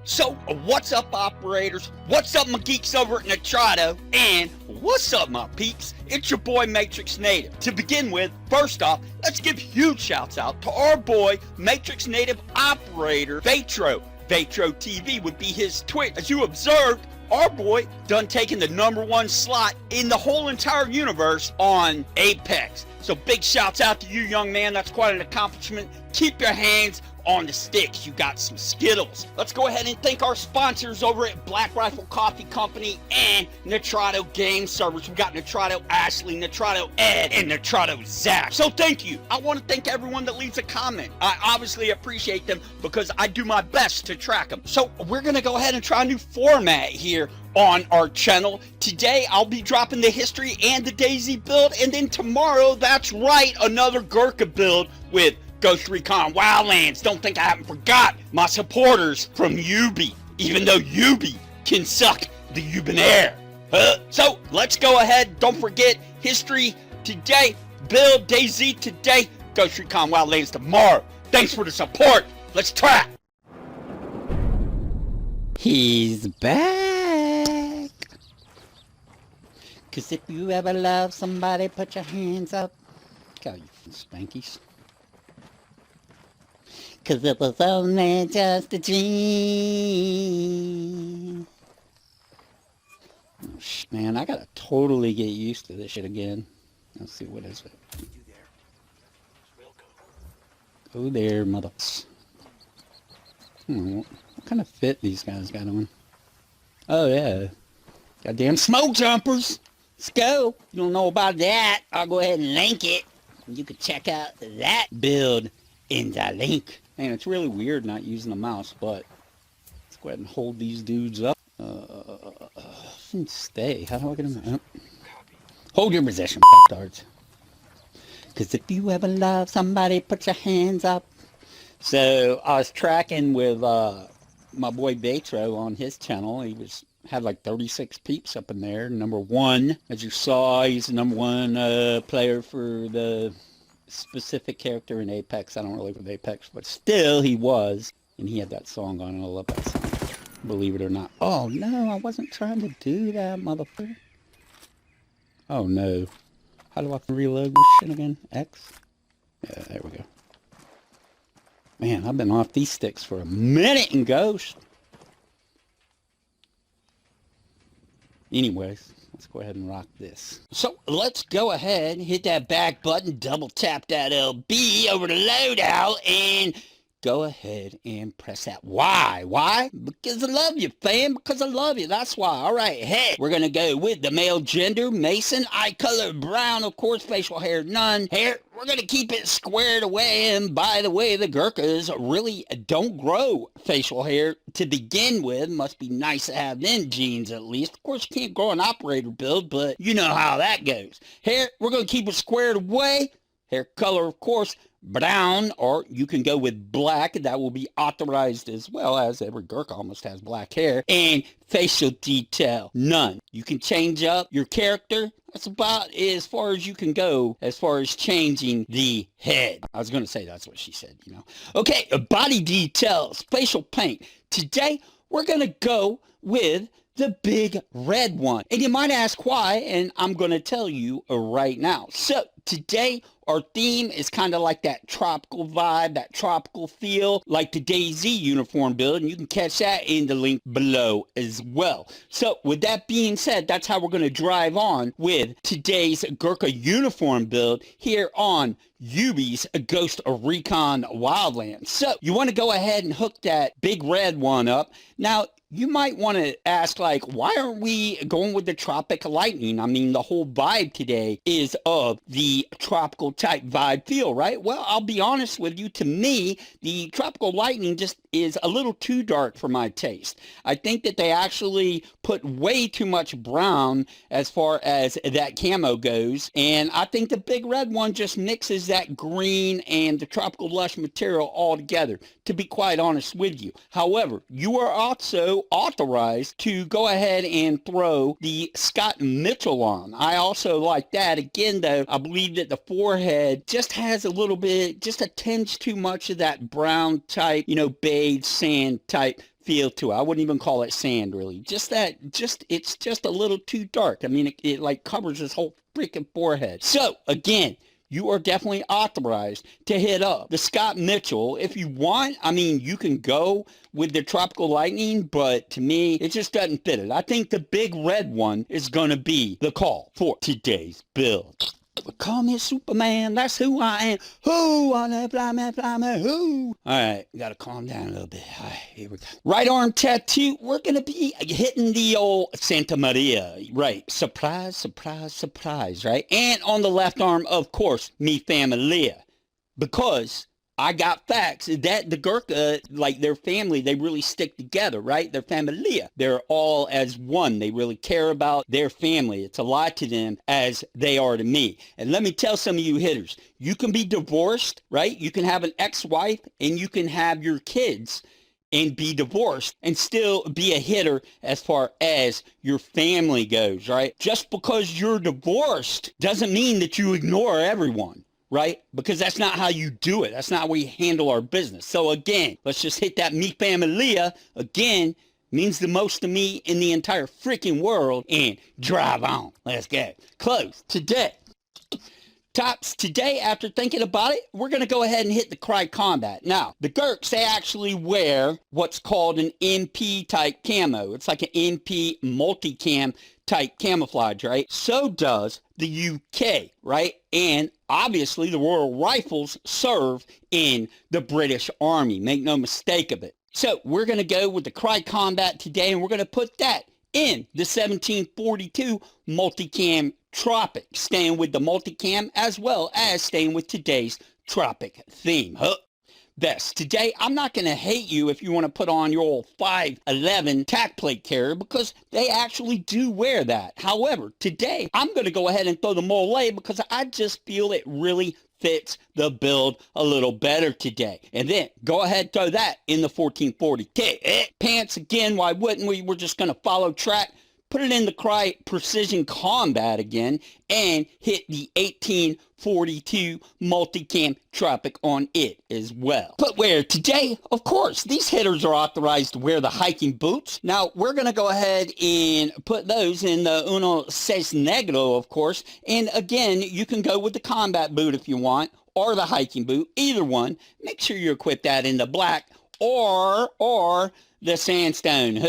So, what's up, operators? What's up, my geeks over at Nitrado? And what's up, my peeps? It's your boy, MatrixNative. To begin with, first off, let's give huge shouts out to our boy, MatrixNative operator, Vatro. Vatro TV would be his Twitch. As you observed, our boy done taking the #1 slot in the whole entire universe on Apex. So big shouts out to you, young man. That's quite an accomplishment. Keep your hands on the sticks. You got some Skittles. Let's go ahead and thank our sponsors over at Black Rifle Coffee Company and Nitrado Game Servers. We got Nitrado Ashley, Nitrado Ed, and Nitrado Zach. So thank you. I want to thank everyone that leaves a comment. I obviously appreciate them because I do my best to track them. So we're going to go ahead and try a new format here on our channel. Today I'll be dropping the history and the Daisy build, and then tomorrow, that's right, another Gurkha build with Ghost Recon Wildlands. Don't think I haven't forgot my supporters from Ubi, even though Ubi can suck the Ubin air. So let's go ahead. Don't forget, history today, build Daisy today, Ghost Recon Wildlands tomorrow. Thanks for the support. Let's try. He's back. 'Cause if you ever love somebody, put your hands up. Go, you spankies. 'Cause it was only just a dream. Oh, man, I gotta totally get used to this shit again. Let's see, what is it? Go there, mother. What kind of fit these guys got on? Oh, yeah. Goddamn smoke jumpers. Let's go. You don't know about that? I'll go ahead and link it. You can check out that build in the link. Man, it's really weird not using the mouse, but let's go ahead and hold these dudes up. Stay. How do I get them up? Hold your position, fucktards. 'Cause if you ever love somebody, put your hands up. So I was tracking with my boy Vatro on his channel. He had like 36 peeps up in there. #1, as you saw, he's the #1 player for the specific character in Apex. I don't really with Apex, but still he was. And he had that song on, and I love that song. Believe it or not. Oh no, I wasn't trying to do that, motherfucker. Oh no. How do I reload this shit again? X? Yeah, there we go. Man, I've been off these sticks for a minute in Ghost. Anyways, let's go ahead and rock this. So let's go ahead, hit that back button, double tap that LB over the loadout, and go ahead and press that Y. Why? Because I love you, fam. Because I love you. That's why. All right, head. We're going to go with the male gender, Mason. Eye color, brown, of course. Facial hair, none. Hair, we're going to keep it squared away. And by the way, the Gurkhas really don't grow facial hair to begin with. Must be nice to have them genes at least. Of course, you can't grow an operator build, but you know how that goes. Hair, we're going to keep it squared away. Hair color, of course, brown, or you can go with black. That will be authorized as well, as every Gurkha almost has black hair. And facial detail, none. You can change up your character. That's about as far as you can go as far as changing the head. I was going to say that's what she said, you know. Okay, body details, facial paint. Today, we're going to go with the big red one. And you might ask why, and I'm going to tell you right now. So today, our theme is kind of like that tropical vibe, that tropical feel, like the Daisy uniform build, and you can catch that in the link below as well. So with that being said, that's how we're going to drive on with today's Gurkha uniform build here on Ubi's Ghost Recon Wildlands. So you want to go ahead and hook that big red one up. Now, you might want to ask, like, why aren't we going with the tropic lightning? I mean, the whole vibe today is of the tropical type vibe feel, right? Well, I'll be honest with you. To me, the tropical lightning just is a little too dark for my taste. I think that they actually put way too much brown as far as that camo goes. And I think the big red one just mixes that green and the tropical lush material all together, to be quite honest with you. However, you are also authorized to go ahead and throw the Scott Mitchell on. I also like that. Again, though, I believe that the forehead just has a little bit, just a tinge too much of that brown type, you know, beige sand type feel to it. I wouldn't even call it sand, really. It's just a little too dark. I mean, it like covers his whole freaking forehead. So, again, you are definitely authorized to hit up the Scott Mitchell. If you want, I mean, you can go with the Tropical Lightning, but to me, it just doesn't fit it. I think the big red one is going to be the call for today's build. Call me Superman, that's who I am. Who on a fly man, who? Alright, gotta calm down a little bit. Alright, here we go. Right arm tattoo, we're gonna be hitting the old Santa Maria. Right, surprise, surprise, surprise, right? And on the left arm, of course, mi familia. Because I got facts that the Gurkha, like their family, they really stick together, right? Their familia. They're all as one. They really care about their family. It's a lot to them as they are to me. And let me tell some of you hitters, you can be divorced, right? You can have an ex-wife and you can have your kids and be divorced and still be a hitter as far as your family goes, right? Just because you're divorced doesn't mean that you ignore everyone. Right? Because that's not how you do it. That's not how we handle our business. So again, let's just hit that mi familia. Again, means the most to me in the entire freaking world. And drive on. Let's go. Close. Today. Tops, today, after thinking about it, we're going to go ahead and hit the Cry Combat. Now, the Gurks, they actually wear what's called an MP type camo. It's like an MP multicam type camouflage, right? So does the UK, right? And obviously the Royal Rifles serve in the British Army. Make no mistake of it. So we're going to go with the Cry Combat today, and we're going to put that in the 1742 multicam Tropic, staying with the multicam as well as staying with today's Tropic theme. Vest. Today, I'm not going to hate you if you want to put on your old 511 tack plate carrier because they actually do wear that. However, today, I'm going to go ahead and throw the mole because I just feel it really fits the build a little better today. And then go ahead and throw that in the 1440 pants again. Why wouldn't we? We're just going to follow track. Put it in the Cry Precision Combat again and hit the 1842 multicam Tropic on it as well. Footwear today, of course, these hitters are authorized to wear the hiking boots. Now, we're going to go ahead and put those in the Uno Seis Negro, of course. And again, you can go with the combat boot if you want, or the hiking boot, either one. Make sure you equip that in the black or the sandstone.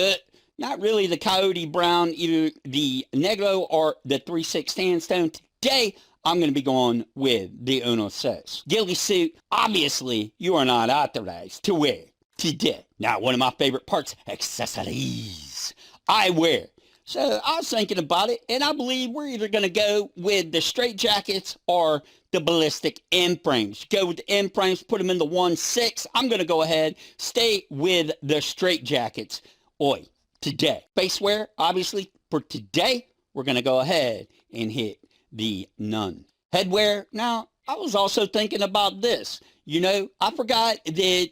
Not really the coyote brown, either the negro or the 3/6 sandstone. Today, I'm going to be going with the Uno Seis. Ghillie suit, obviously, you are not authorized to wear today. Now, one of my favorite parts, accessories. I wear. So, I was thinking about it, and I believe we're either going to go with the straight jackets or the ballistic M frames. Go with the M frames, put them in the 1/6. I'm going to go ahead, stay with the straight jackets. Oi. Today. Base wear, obviously, for today, we're going to go ahead and hit the none. Headwear, now, I was also thinking about this. You know, I forgot that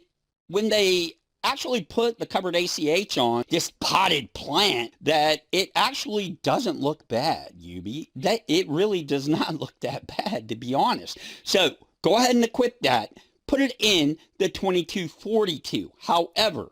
when they actually put the covered ACH on this potted plant, that it actually doesn't look bad, Yubi. That it really does not look that bad, to be honest. So, go ahead and equip that. Put it in the 2242. However,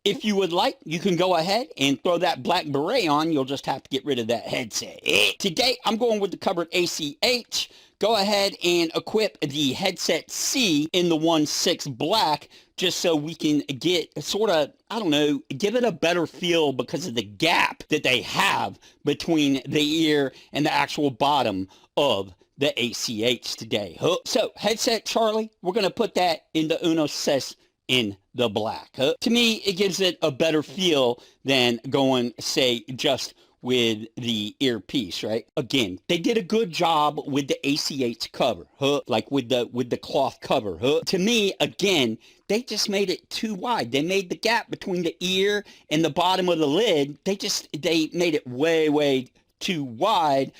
if you would like, you can go ahead and throw that black beret on. You'll just have to get rid of that headset. Today, I'm going with the covered ACH. Go ahead and equip the headset C in the 1/6 black just so we can get sort of, I don't know, give it a better feel because of the gap that they have between the ear and the actual bottom of the ACH today. So, headset Charlie, we're going to put that in the Uno Seis in the black. To me, it gives it a better feel than going, say, just with the earpiece, right? Again, they did a good job with the ACH cover, like with the cloth cover. To me, again, they just made it too wide. They made the gap between the ear and the bottom of the lid. They made it way too wide.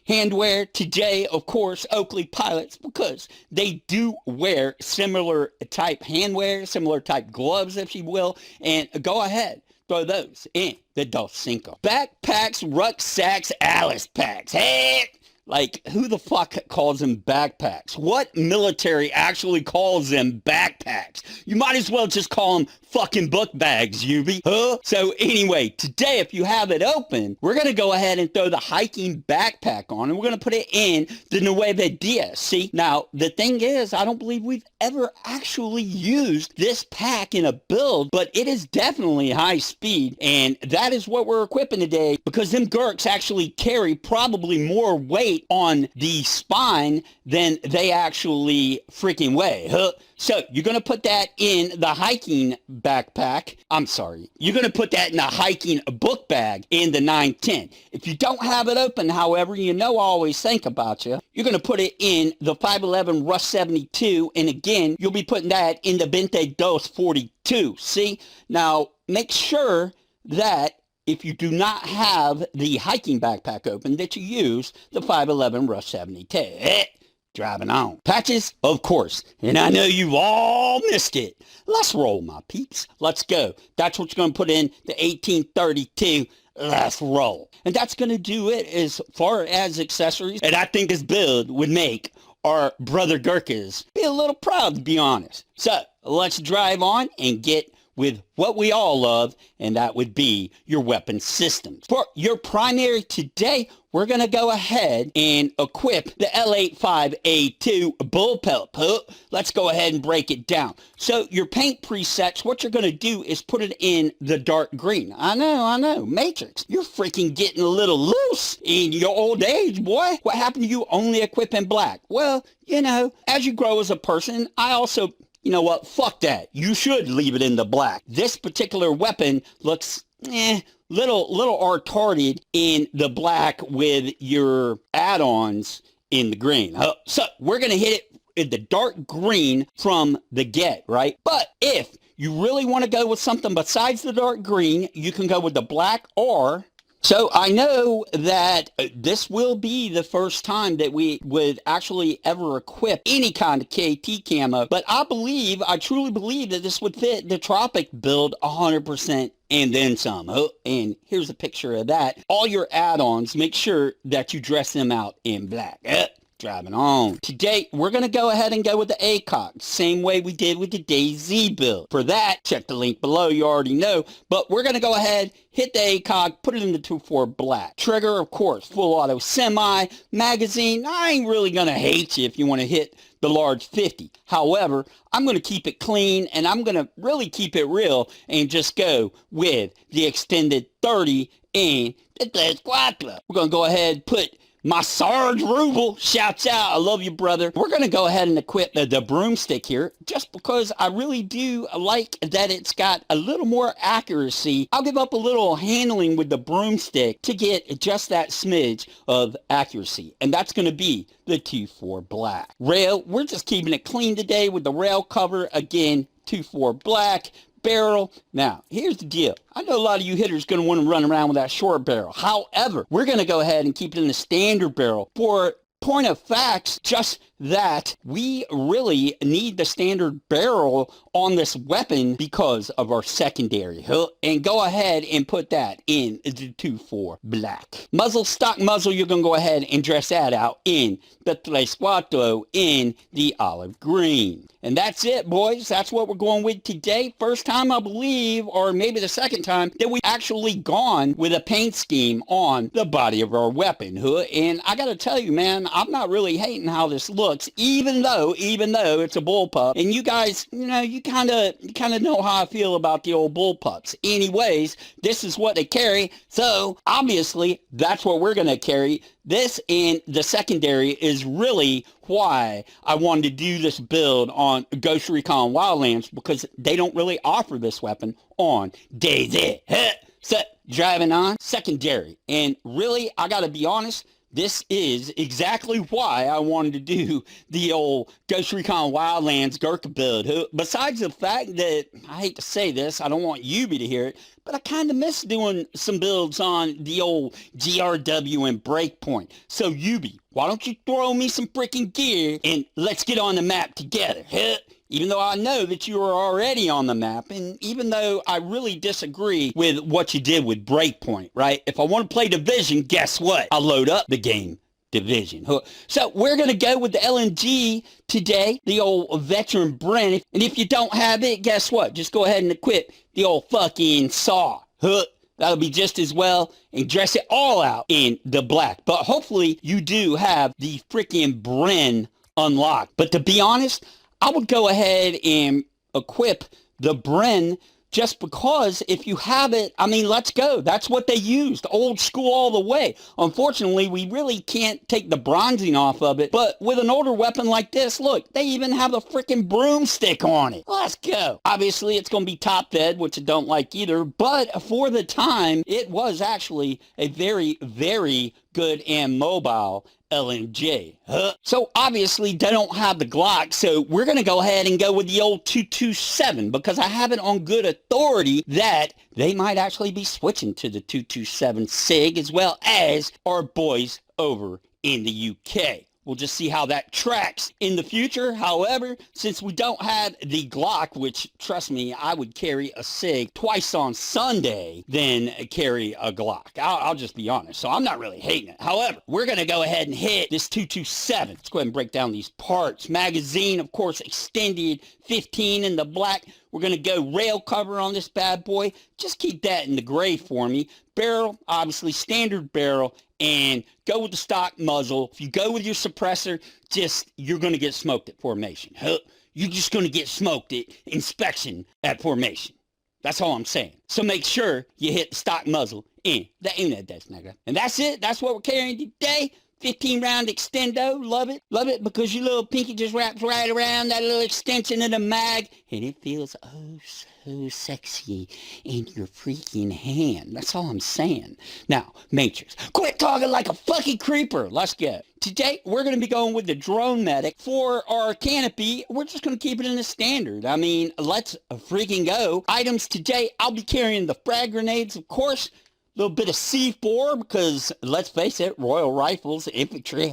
Handwear today, of course, Oakley Pilots, because they do wear similar type handwear, similar type gloves, if you will, and go ahead, throw those in the Dos Cinco. Backpacks, rucksacks, Alice packs. Hey, Like, who the fuck calls them backpacks? What military actually calls them backpacks? You might as well just call them fucking book bags, Yubi. Huh? So anyway, today, if you have it open, we're going to go ahead and throw the hiking backpack on, and we're going to put it in the Nueva Dia. See, now, the thing is, I don't believe we've ever actually used this pack in a build, but it is definitely high speed, and that is what we're equipping today, because them Gurks actually carry probably more weight on the spine than they actually freaking weigh. Huh? So you're going to put that in the hiking backpack. I'm sorry. You're going to put that in the hiking book bag in the 910. If you don't have it open, however, you know I always think about you. You're going to put it in the 511 Rush 72. And again, you'll be putting that in the 2242. See? Now, make sure that if you do not have the hiking backpack open, that you use the 511 Rush 72. Driving on. Patches, of course. And I know you've all missed it. Let's roll, my peeps. Let's go. That's what you're going to put in the 1832. Let's roll. And that's going to do it as far as accessories. And I think this build would make our brother Gurkhas be a little proud, to be honest. So let's drive on and get with what we all love, and that would be your weapon systems. For your primary today, we're going to go ahead and equip the L85A2 bullpup. Let's go ahead and break it down. So your paint presets, what you're going to do is put it in the dark green. I know. Matrix, you're freaking getting a little loose in your old age, boy. What happened to you only equipping black? Well, you know, as you grow as a person, I also... You know what? Fuck that. You should leave it in the black. This particular weapon looks, little retarded in the black with your add-ons in the green. So we're going to hit it in the dark green from the get, right? But if you really want to go with something besides the dark green, you can go with the black or... So I know that this will be the first time that we would actually ever equip any kind of KT camo, but I truly believe that this would fit the Tropic build 100% and then some. And here's a picture of that. All your add-ons, make sure that you dress them out in black. Driving on. Today, we're going to go ahead and go with the ACOG, same way we did with the DayZ build. For that, check the link below, you already know, but we're going to go ahead, hit the ACOG, put it in the 2.4 black. Trigger, of course, full auto semi, magazine, I ain't really going to hate you if you want to hit the large 50. However, I'm going to keep it clean, and I'm going to really keep it real and just go with the extended 30 and the Tres Cuatro. We're going to go ahead and put my Sarge Rubel, shouts out, I love you, brother. We're going to go ahead and equip the broomstick here, just because I really do like that it's got a little more accuracy. I'll give up a little handling with the broomstick to get just that smidge of accuracy, and that's going to be the 2.4 black. Rail, we're just keeping it clean today with the rail cover, again, 2.4 black. Barrel. Now, here's the deal. I know a lot of you hitters going to want to run around with that short barrel. However, we're going to go ahead and keep it in the standard barrel. For point of facts, just that we really need the standard barrel on this weapon because of our secondary. And go ahead and put that in the 2.4 black. Muzzle, stock muzzle, you're going to go ahead and dress that out in the Tres Cuatro in the olive green. And that's it, boys. That's what we're going with today. First time, I believe, or maybe the second time, that we've actually gone with a paint scheme on the body of our weapon. And I got to tell you, man, I'm not really hating how this looks, even though it's a bullpup. And you guys, you know, you kind of know how I feel about the old bullpups. Anyways, this is what they carry. So, obviously, that's what we're going to carry. This and the secondary is really why I wanted to do this build on Ghost Recon Wildlands, because they don't really offer this weapon on DayZ. So, driving on, secondary. And really, I gotta be honest, this is exactly why I wanted to do the old Ghost Recon Wildlands Gurkha build. Besides the fact that, I hate to say this, I don't want Yubi to hear it, but I kind of miss doing some builds on the old GRW and Breakpoint. So Yubi, why don't you throw me some freaking gear and let's get on the map together, Even though I know that you are already on the map, and even though I really disagree with what you did with Breakpoint, right? If I want to play Division, guess what? I'll load up the game division. So we're going to go with the LMG today, the old veteran Bren. And if you don't have it, guess what? Just go ahead and equip the old fucking saw. That'll be just as well, and dress it all out in the black. But hopefully you do have the freaking Bren unlocked. But to be honest, I would go ahead and equip the Bren just because if you have it, I mean, let's go. That's what they used. Old school all the way. Unfortunately, we really can't take the bronzing off of it. But with an older weapon like this, look, they even have the freaking broomstick on it. Let's go. Obviously, it's going to be top fed, which I don't like either. But for the time, it was actually a very, very good and mobile LMG. So obviously they don't have the Glock, so we're going to go ahead and go with the old 227 because I have it on good authority that they might actually be switching to the 227 SIG as well as our boys over in the UK. We'll just see how that tracks in the future. However, since we don't have the Glock, which, trust me, I would carry a SIG twice on Sunday than carry a Glock. I'll just be honest. So I'm not really hating it. However, we're going to go ahead and hit this 227. Let's go ahead and break down these parts. Magazine, of course, extended 15 in the black. We're going to go rail cover on this bad boy. Just keep that in the gray for me. Barrel, obviously standard barrel, and go with the stock muzzle. If you go with your suppressor, you're going to get smoked at formation. You're just going to get smoked at inspection at formation. That's all I'm saying. So make sure you hit the stock muzzle in the unit desk, nigga. And that's it. That's what we're carrying today. 15 round extendo. Love it. Love it because your little pinky just wraps right around that little extension of the mag. And it feels oh so sexy in your freaking hand. That's all I'm saying. Now, Matrix, quit talking like a fucking creeper. Let's go. Today, we're going to be going with the drone medic. For our canopy, we're just going to keep it in the standard. I mean, let's freaking go. Items today, I'll be carrying the frag grenades, of course. A little bit of C4 because, let's face it, Royal Rifles, infantry,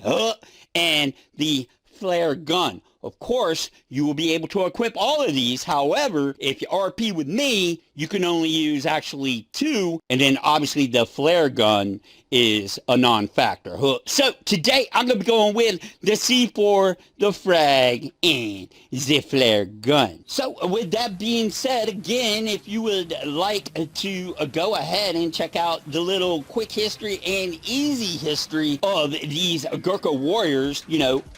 and the flare gun. Of course, you will be able to equip all of these. However, if you RP with me, you can only use actually 2. And then obviously the flare gun is a non-factor. So today I'm going to be going with the C4, the frag, and the flare gun. So with that being said, again, if you would like to go ahead and check out the little quick history and easy history of these Gurkha warriors,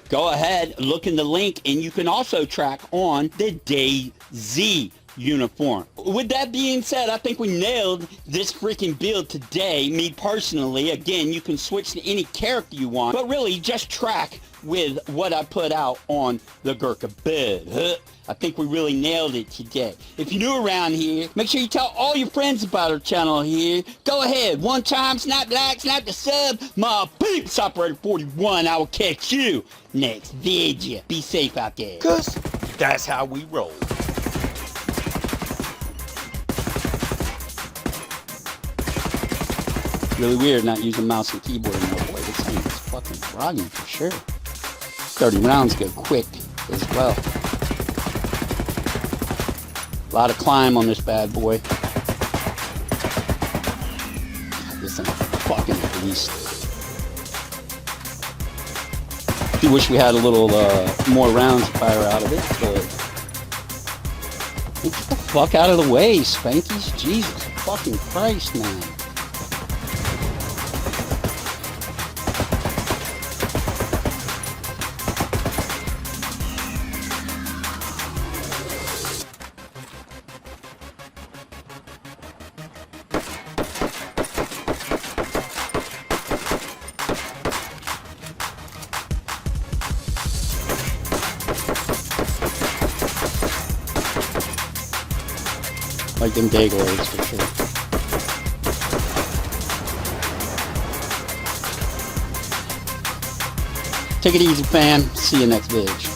go ahead, look in the link, and you can also track on the DayZ uniform. With that being said, I think we nailed this freaking build today. Me personally, again, you can switch to any character you want, but really just track with what I put out on the Gurkha build. I think we really nailed it today. If you're new around here, make sure you tell all your friends about our channel here. Go ahead, one time, snap the like, snap the sub. My peeps, Operator 41, I will catch you next video. Be safe out there. 'Cause that's how we roll. Really weird not using mouse and keyboard anymore. Boy, this thing is fucking groggy for sure. 30 rounds go quick as well. A lot of climb on this bad boy. This thing is fucking beast. I wish we had a little more rounds to fire out of it, but get the fuck out of the way, Spankies. Jesus fucking Christ, man. Like them Daglers for sure. Take it easy, fam. See you next vid.